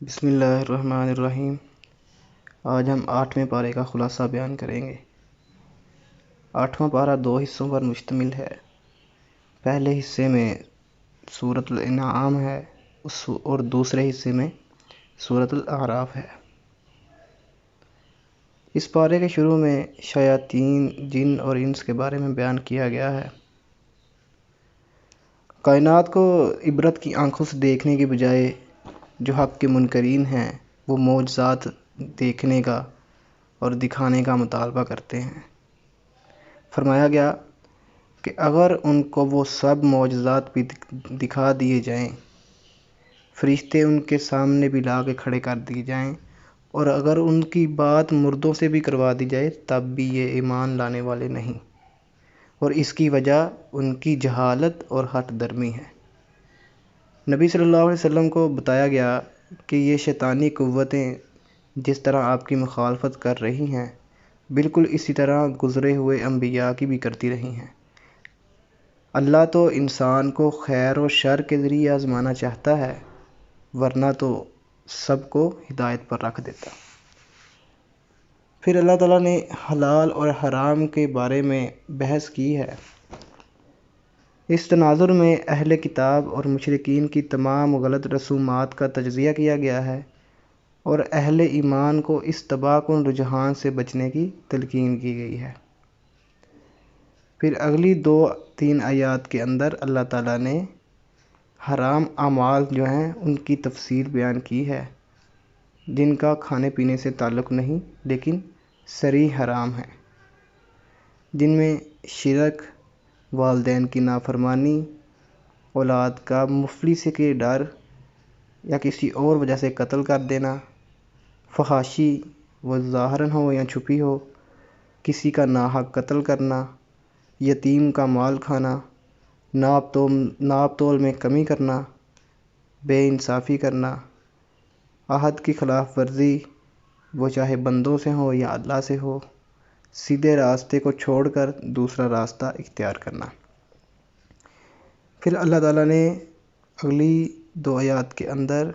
بسم اللہ الرحمن الرحیم۔ آج ہم 8ویں پارے کا خلاصہ بیان کریں گے۔ 8واں پارہ 2 حصوں پر مشتمل ہے۔ پہلے حصے میں سورۃ الانعام ہے اور دوسرے حصے میں سورۃ الاعراف ہے۔ اس پارے کے شروع میں شیاطین، جن اور انس کے بارے میں بیان کیا گیا ہے۔ کائنات کو عبرت کی آنکھوں سے دیکھنے کے بجائے جو حق کے منکرین ہیں وہ معجزات دیکھنے کا اور دکھانے کا مطالبہ کرتے ہیں۔ فرمایا گیا کہ اگر ان کو وہ سب معجزات بھی دکھا دیے جائیں، فرشتے ان کے سامنے بھی لا کے کھڑے کر دیے جائیں، اور اگر ان کی بات مردوں سے بھی کروا دی جائے تب بھی یہ ایمان لانے والے نہیں، اور اس کی وجہ ان کی جہالت اور ہٹ درمی ہے۔ نبی صلی اللہ علیہ وسلم کو بتایا گیا کہ یہ شیطانی قوتیں جس طرح آپ کی مخالفت کر رہی ہیں، بالکل اسی طرح گزرے ہوئے انبیاء کی بھی کرتی رہی ہیں۔ اللہ تو انسان کو خیر و شر کے ذریعے آزمانا چاہتا ہے، ورنہ تو سب کو ہدایت پر رکھ دیتا۔ پھر اللہ تعالیٰ نے حلال اور حرام کے بارے میں بحث کی ہے۔ اس تناظر میں اہل کتاب اور مشرکین کی تمام غلط رسومات کا تجزیہ کیا گیا ہے اور اہل ایمان کو اس تباہ کن رجحان سے بچنے کی تلقین کی گئی ہے۔ پھر اگلی 2-3 آیات کے اندر اللہ تعالیٰ نے حرام اعمال جو ہیں ان کی تفصیل بیان کی ہے، جن کا کھانے پینے سے تعلق نہیں لیکن صریح حرام ہے، جن میں شرک، والدین کی نافرمانی، اولاد کا مفلسی کے ڈر یا کسی اور وجہ سے قتل کر دینا، فحاشی وہ ظاہراً ہو یا چھپی ہو، کسی کا ناحق قتل کرنا، یتیم کا مال کھانا، ناپ تول میں کمی کرنا، بے انصافی کرنا، عہد کی خلاف ورزی وہ چاہے بندوں سے ہو یا اللہ سے ہو، سیدھے راستے کو چھوڑ کر دوسرا راستہ اختیار کرنا۔ پھر اللہ تعالیٰ نے اگلی 2 آیات کے اندر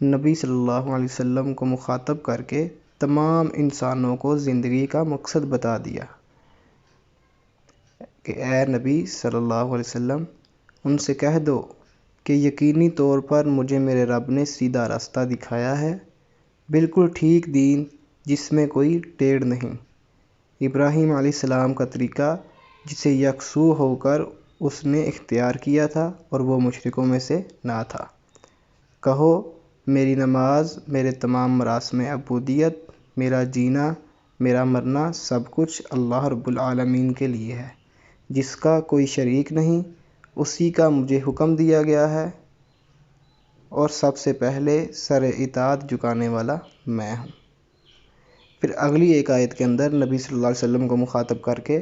نبی صلی اللہ علیہ وسلم کو مخاطب کر کے تمام انسانوں کو زندگی کا مقصد بتا دیا کہ اے نبی صلی اللہ علیہ وسلم، ان سے کہہ دو کہ یقینی طور پر مجھے میرے رب نے سیدھا راستہ دکھایا ہے، بالکل ٹھیک دین جس میں کوئی ٹیڑھ نہیں، ابراہیم علیہ السلام کا طریقہ جسے یکسو ہو کر اس نے اختیار کیا تھا اور وہ مشرکوں میں سے نہ تھا۔ کہو میری نماز، میرے تمام مراسم عبودیت، میرا جینا، میرا مرنا سب کچھ اللہ رب العالمین کے لیے ہے، جس کا کوئی شریک نہیں، اسی کا مجھے حکم دیا گیا ہے اور سب سے پہلے سر اطاعت جھکانے والا میں ہوں۔ پھر اگلی ایک آیت کے اندر نبی صلی اللہ علیہ وسلم کو مخاطب کر کے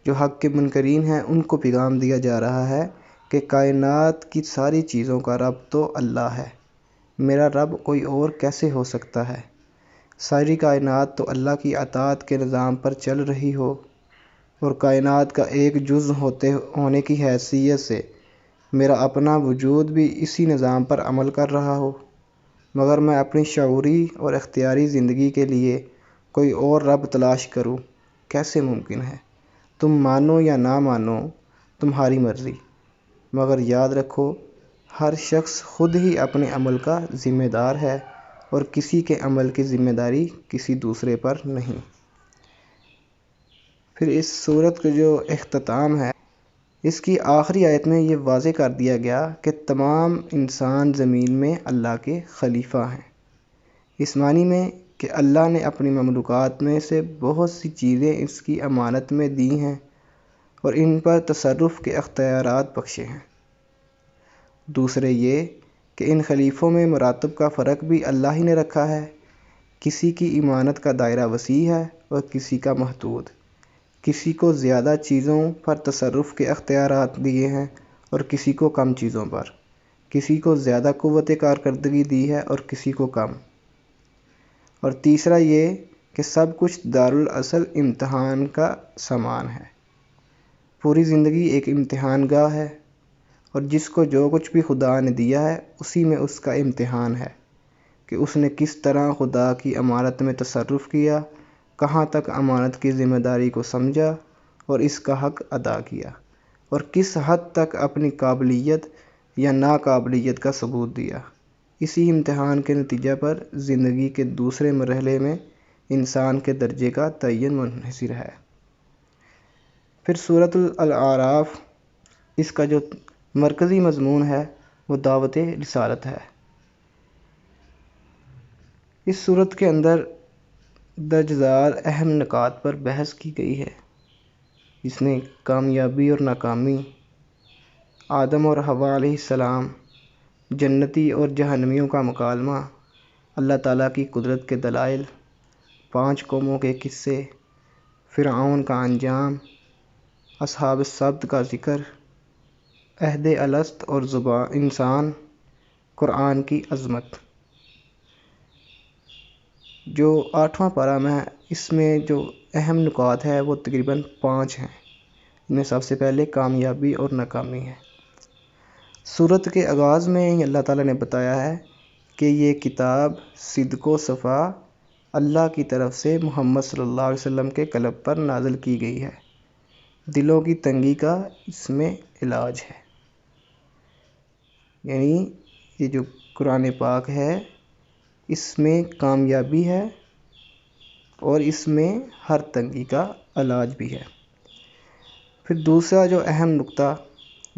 جو حق کے منکرین ہیں ان کو پیغام دیا جا رہا ہے کہ کائنات کی ساری چیزوں کا رب تو اللہ ہے، میرا رب کوئی اور کیسے ہو سکتا ہے؟ ساری کائنات تو اللہ کی اطاعت کے نظام پر چل رہی ہو اور کائنات کا ایک جز ہونے کی حیثیت سے میرا اپنا وجود بھی اسی نظام پر عمل کر رہا ہو، مگر میں اپنی شعوری اور اختیاری زندگی کے لیے کوئی اور رب تلاش کروں، کیسے ممکن ہے؟ تم مانو یا نہ مانو تمہاری مرضی، مگر یاد رکھو ہر شخص خود ہی اپنے عمل کا ذمہ دار ہے اور کسی کے عمل کی ذمہ داری کسی دوسرے پر نہیں۔ پھر اس سورت کا جو اختتام ہے، اس کی آخری آیت میں یہ واضح کر دیا گیا کہ تمام انسان زمین میں اللہ کے خلیفہ ہیں، اس معنی میں کہ اللہ نے اپنی مملوکات میں سے بہت سی چیزیں اس کی امانت میں دی ہیں اور ان پر تصرف کے اختیارات بخشے ہیں۔ دوسرے یہ کہ ان خلیفوں میں مراتب کا فرق بھی اللہ ہی نے رکھا ہے، کسی کی امانت کا دائرہ وسیع ہے اور کسی کا محدود، کسی کو زیادہ چیزوں پر تصرف کے اختیارات دیے ہیں اور کسی کو کم چیزوں پر، کسی کو زیادہ قوت کارکردگی دی ہے اور کسی کو کم، اور تیسرا یہ کہ سب کچھ دارالاصل امتحان کا سامان ہے۔ پوری زندگی ایک امتحان گاہ ہے اور جس کو جو کچھ بھی خدا نے دیا ہے اسی میں اس کا امتحان ہے، کہ اس نے کس طرح خدا کی امانت میں تصرف کیا، کہاں تک امانت کی ذمہ داری کو سمجھا اور اس کا حق ادا کیا، اور کس حد تک اپنی قابلیت یا ناقابلیت کا ثبوت دیا۔ اسی امتحان کے نتیجہ پر زندگی کے دوسرے مرحلے میں انسان کے درجے کا تعین منحصر ہے۔ پھر سورۃ الاعراف، اس کا جو مرکزی مضمون ہے وہ دعوت رسالت ہے۔ اس سورت کے اندر درج ذیل اہم نکات پر بحث کی گئی ہے، جس میں کامیابی اور ناکامی، آدم اور حوا علیہ السلام، جنتی اور جہنمیوں کا مکالمہ، اللہ تعالیٰ کی قدرت کے دلائل، 5 قوموں کے قصے، فرعون کا انجام، اصحاب السبت کا ذکر، عہد الست اور انسان، قرآن کی عظمت۔ جو 8واں پارہ میں اس میں جو اہم نکات ہے وہ تقریباً 5 ہیں۔ ان میں سب سے پہلے کامیابی اور ناکامی ہے۔ سورت کے آغاز میں ہی اللہ تعالیٰ نے بتایا ہے کہ یہ کتاب صدق و صفا اللہ کی طرف سے محمد صلی اللہ علیہ وسلم کے قلب پر نازل کی گئی ہے، دلوں کی تنگی کا اس میں علاج ہے۔ یعنی یہ جو قرآن پاک ہے اس میں کامیابی ہے اور اس میں ہر تنگی کا علاج بھی ہے۔ پھر دوسرا جو اہم نقطہ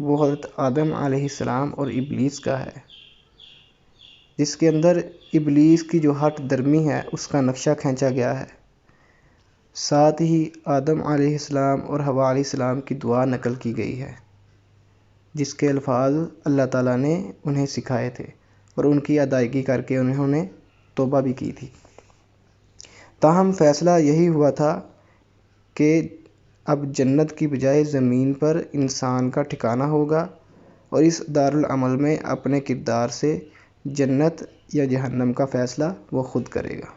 وہ حضرت آدم علیہ السلام اور ابلیس کا ہے، جس کے اندر ابلیس کی جو ہٹ درمی ہے اس کا نقشہ کھینچا گیا ہے۔ ساتھ ہی آدم علیہ السلام اور حوا علیہ السلام کی دعا نقل کی گئی ہے، جس کے الفاظ اللہ تعالیٰ نے انہیں سکھائے تھے اور ان کی ادائیگی کر کے انہوں نے توبہ بھی کی تھی۔ تاہم فیصلہ یہی ہوا تھا کہ اب جنت کی بجائے زمین پر انسان کا ٹھکانہ ہوگا اور اس دارالعمل میں اپنے کردار سے جنت یا جہنم کا فیصلہ وہ خود کرے گا۔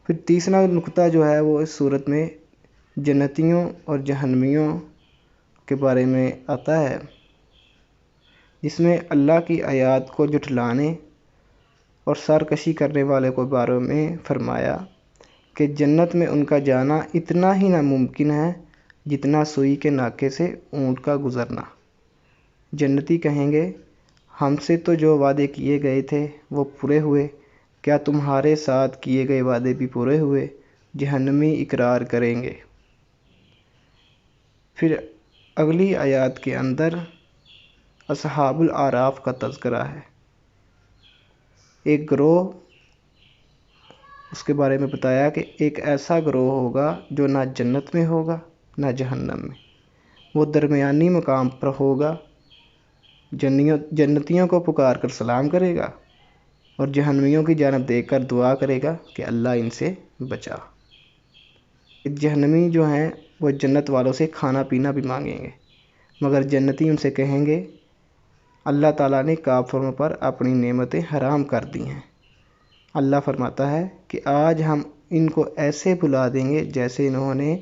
پھر تیسرا نقطہ جو ہے وہ اس صورت میں جنتیوں اور جہنمیوں کے بارے میں آتا ہے، جس میں اللہ کی آیات کو جھٹلانے اور سرکشی کرنے والے کو بارے میں فرمایا کہ جنت میں ان کا جانا اتنا ہی ناممکن ہے جتنا سوئی کے ناکے سے اونٹ کا گزرنا۔ جنتی کہیں گے ہم سے تو جو وعدے کیے گئے تھے وہ پورے ہوئے، کیا تمہارے ساتھ کیے گئے وعدے بھی پورے ہوئے؟ جہنمی اقرار کریں گے۔ پھر اگلی آیات کے اندر اصحاب الاعراف کا تذکرہ ہے، ایک گروہ، اس کے بارے میں بتایا کہ ایک ایسا گروہ ہوگا جو نہ جنت میں ہوگا نہ جہنم میں، وہ درمیانی مقام پر ہوگا، جنتیوں کو پکار کر سلام کرے گا اور جہنمیوں کی جانب دیکھ کر دعا کرے گا کہ اللہ ان سے بچا۔ جہنمی جو ہیں وہ جنت والوں سے کھانا پینا بھی مانگیں گے، مگر جنتی ان سے کہیں گے اللہ تعالیٰ نے کافروں پر اپنی نعمتیں حرام کر دی ہیں۔ اللہ فرماتا ہے کہ آج ہم ان کو ایسے بلا دیں گے جیسے انہوں نے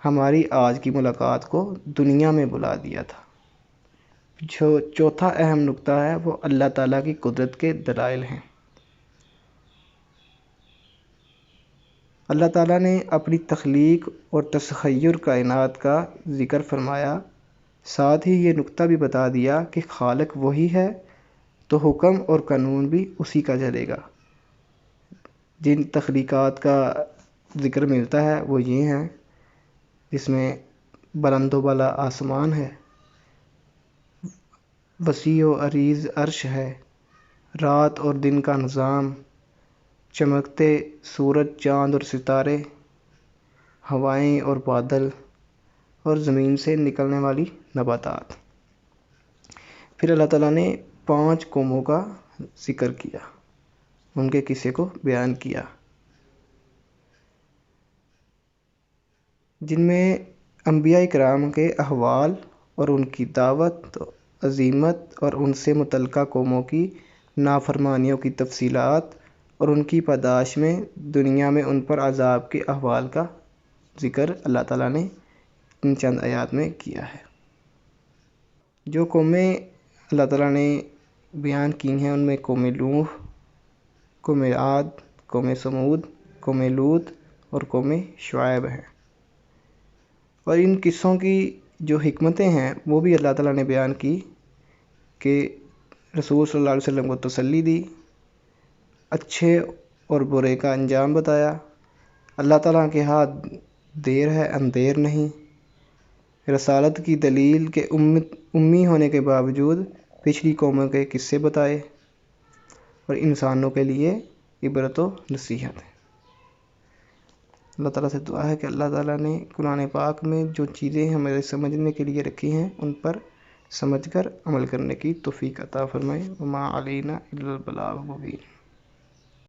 ہماری آج کی ملاقات کو دنیا میں بلا دیا تھا۔ جو چوتھا اہم نقطہ ہے وہ اللہ تعالیٰ کی قدرت کے دلائل ہیں۔ اللہ تعالیٰ نے اپنی تخلیق اور تسخیر کائنات کا ذکر فرمایا، ساتھ ہی یہ نقطہ بھی بتا دیا کہ خالق وہی ہے تو حکم اور قانون بھی اسی کا چلے گا۔ جن تخلیقات کا ذکر ملتا ہے وہ یہ ہیں، جس میں بلند و بالا آسمان ہے، وسیع و عریض عرش ہے، رات اور دن کا نظام، چمکتے سورج چاند اور ستارے، ہوائیں اور بادل، اور زمین سے نکلنے والی نباتات۔ پھر اللہ تعالیٰ نے 5 قوموں کا ذکر کیا، ان کے قصے کو بیان کیا، جن میں انبیاء کرام کے احوال اور ان کی دعوت، عزیمت اور ان سے متعلقہ قوموں کی نافرمانیوں کی تفصیلات اور ان کی پاداش میں دنیا میں ان پر عذاب کے احوال کا ذکر اللہ تعالیٰ نے ان چند آیات میں کیا ہے۔ جو قومیں اللہ تعالیٰ نے بیان کی ہیں ان میں قوم نوح، قوم عاد، قوم ثمود، قوم لوط اور قوم شعیب ہیں۔ اور ان قصوں کی جو حکمتیں ہیں وہ بھی اللہ تعالیٰ نے بیان کی کہ رسول صلی اللہ علیہ وسلم کو تسلی دی، اچھے اور برے کا انجام بتایا۔ اللہ تعالیٰ کے ہاتھ دیر ہے اندیر نہیں۔ رسالت کی دلیل کے امی ہونے کے باوجود پچھلی قوموں کے قصے بتائے اور انسانوں کے لیے عبرت و نصیحت ہے۔ اللہ تعالیٰ سے دعا ہے کہ اللہ تعالیٰ نے قرآن پاک میں جو چیزیں ہمارے سمجھنے کے لیے رکھی ہیں ان پر سمجھ کر عمل کرنے کی توفیق عطا فرمائے۔ وما علینا الا البلاغ المبین۔